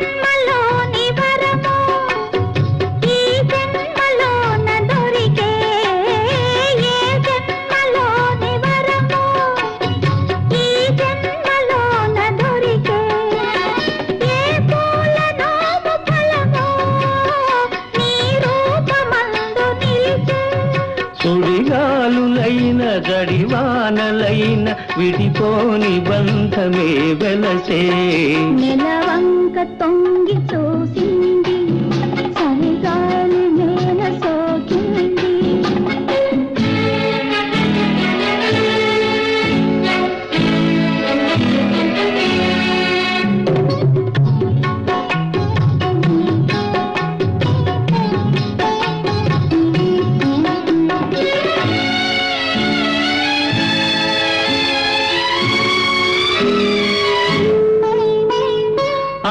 జన్మలోని వరము ఈ జన్మలోన దొరికే ఏ జన్మలోని వరము ఈ జన్మలోన దొరికే ఏ పూలనోము ఫలము నీ రూపమందు నిలిచే సుడిగాలులైన గడివానలైన విడిపోని బంధమే వెలసే నెలవంక తొంగి